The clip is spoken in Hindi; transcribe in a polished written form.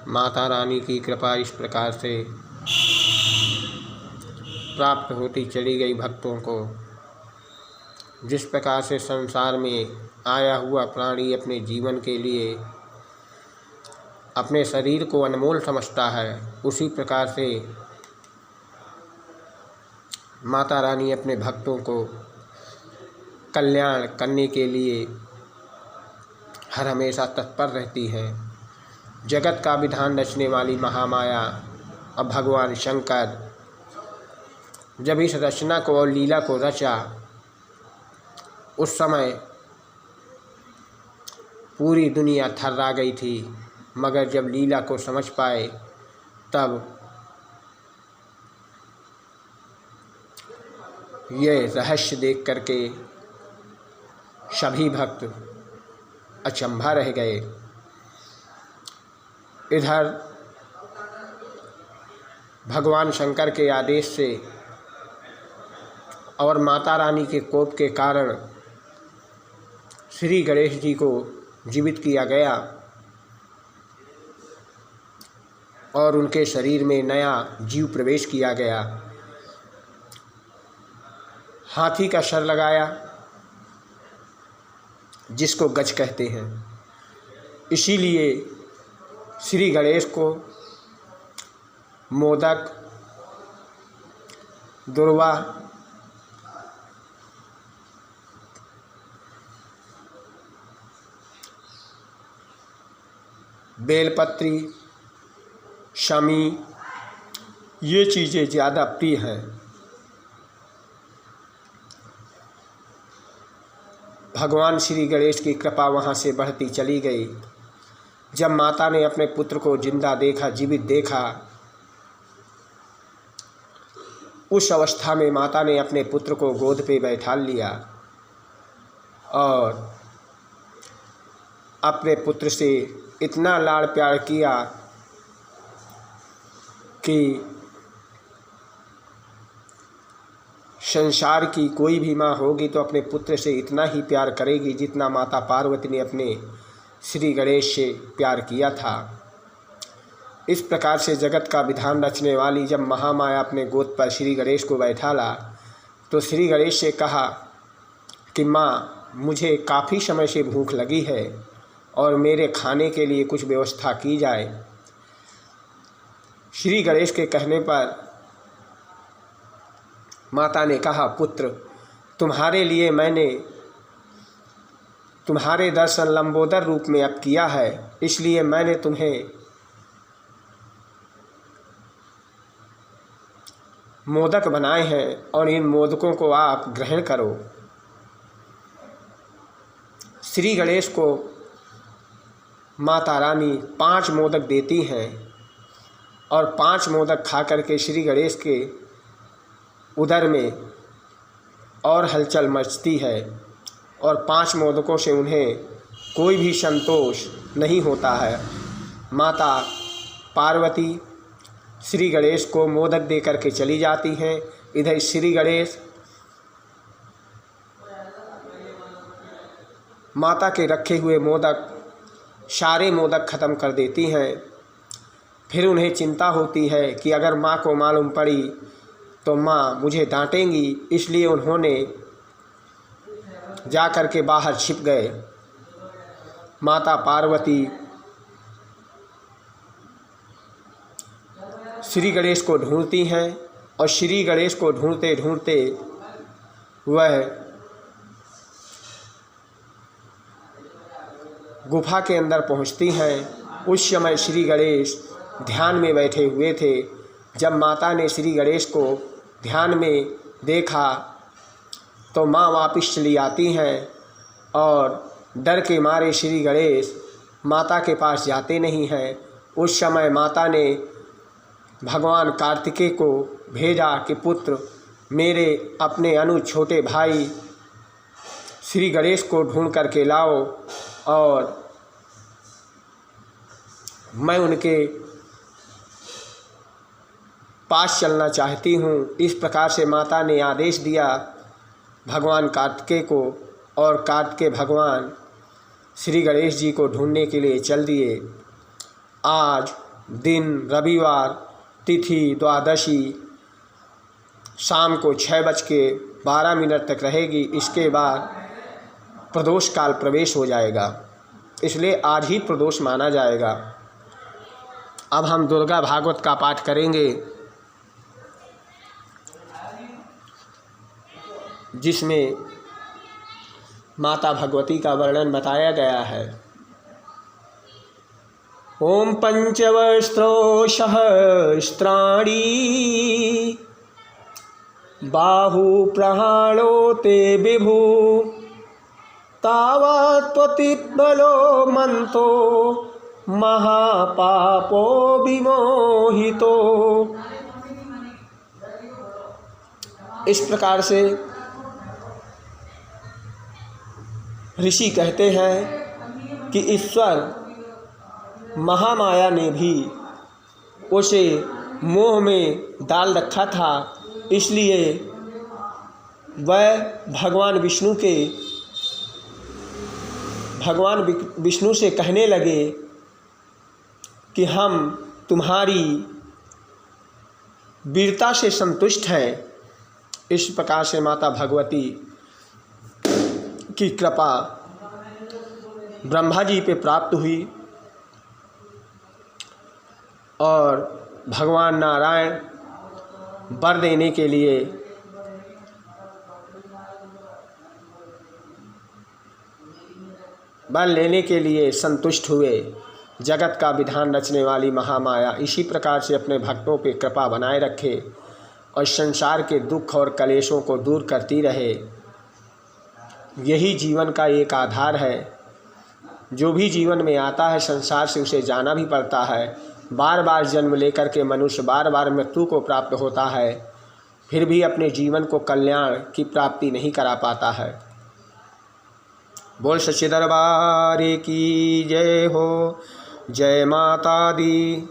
माता रानी की कृपा इस प्रकार से प्राप्त होती चली गई भक्तों को। जिस प्रकार से संसार में आया हुआ प्राणी अपने जीवन के लिए अपने शरीर को अनमोल समझता है, उसी प्रकार से माता रानी अपने भक्तों को कल्याण करने के लिए हर हमेशा तत्पर रहती है। जगत का विधान रचने वाली महामाया अब भगवान शंकर जब इस रचना को और लीला को रचा, उस समय पूरी दुनिया थर्रा गई थी, मगर जब लीला को समझ पाए तब ये रहस्य देख करके सभी भक्त अचंभा रह गए। इधर भगवान शंकर के आदेश से और माता रानी के कोप के कारण श्री गणेश जी को जीवित किया गया और उनके शरीर में नया जीव प्रवेश किया गया। हाथी का सर लगाया, जिसको गज कहते हैं। इसीलिए श्री गणेश को मोदक, दुर्वा, बेलपत्री, शमी, ये चीज़ें ज़्यादा प्रिय हैं। भगवान श्री गणेश की कृपा वहाँ से बढ़ती चली गई। जब माता ने अपने पुत्र को जिंदा देखा, जीवित देखा, उस अवस्था में माता ने अपने पुत्र को गोद पे बैठा लिया और अपने पुत्र से इतना लाड़ प्यार किया कि संसार की कोई भी माँ होगी तो अपने पुत्र से इतना ही प्यार करेगी जितना माता पार्वती ने अपने श्री गणेश से प्यार किया था। इस प्रकार से जगत का विधान रचने वाली जब महामाया अपने गोद पर श्री गणेश को बैठाला तो श्री गणेश से कहा कि माँ, मुझे काफ़ी समय से भूख लगी है और मेरे खाने के लिए कुछ व्यवस्था की जाए। श्री गणेश के कहने पर माता ने कहा, पुत्र, तुम्हारे लिए मैंने तुम्हारे दर्शन लंबोदर रूप में अब किया है, इसलिए मैंने तुम्हें मोदक बनाए हैं और इन मोदकों को आप ग्रहण करो। श्री गणेश को माता रानी 5 मोदक देती हैं और 5 मोदक खा करके श्री गणेश के उदर में और हलचल मचती है और 5 मोदकों से उन्हें कोई भी संतोष नहीं होता है। माता पार्वती श्री गणेश को मोदक दे करके चली जाती हैं। इधर श्री गणेश माता के रखे हुए मोदक, सारे मोदक ख़त्म कर देती हैं। फिर उन्हें चिंता होती है कि अगर माँ को मालूम पड़ी तो माँ मुझे डांटेंगी, इसलिए उन्होंने जा कर के बाहर छिप गए। माता पार्वती श्री गणेश को ढूंढती हैं और श्री गणेश को ढूंढते ढूंढते वह गुफा के अंदर पहुंचती हैं। उस समय श्री गणेश ध्यान में बैठे हुए थे। जब माता ने श्री गणेश को ध्यान में देखा तो माँ वापस चली आती हैं और डर के मारे श्री गणेश माता के पास जाते नहीं हैं। उस समय माता ने भगवान कार्तिकेय को भेजा कि पुत्र, मेरे अपने अनुज छोटे भाई श्री गणेश को ढूंढ करके लाओ और मैं उनके पास चलना चाहती हूँ। इस प्रकार से माता ने आदेश दिया भगवान कार्तिकेय को और कार्तिकेय भगवान श्री गणेश जी को ढूंढने के लिए चल दिए। आज दिन रविवार, तिथि द्वादशी, शाम को 6:12 तक रहेगी। इसके बाद प्रदोष काल प्रवेश हो जाएगा, इसलिए आज ही प्रदोष माना जाएगा। अब हम दुर्गा भागवत का पाठ करेंगे, जिसमें माता भगवती का वर्णन बताया गया है। ओम पंचवस्त्रो सहस्त्राणि बाहु प्रहाणो ते विभु तावत् त्वतिबलो मंतो महापापो विमोहितो। इस प्रकार से ऋषि कहते हैं कि ईश्वर महामाया ने भी उसे मोह में डाल रखा था, इसलिए वह भगवान विष्णु से कहने लगे कि हम तुम्हारी वीरता से संतुष्ट हैं। इस प्रकार से माता भगवती की कृपा ब्रह्मा जी पे प्राप्त हुई और भगवान नारायण वर देने के लिए वर लेने के लिए संतुष्ट हुए। जगत का विधान रचने वाली महामाया इसी प्रकार से अपने भक्तों पे कृपा बनाए रखे और संसार के दुख और कलेशों को दूर करती रहे। यही जीवन का एक आधार है। जो भी जीवन में आता है संसार से उसे जाना भी पड़ता है। बार बार जन्म लेकर के मनुष्य बार बार मृत्यु को प्राप्त होता है, फिर भी अपने जीवन को कल्याण की प्राप्ति नहीं करा पाता है। बोल सच्चे दरबार की जय हो। जय माता दी।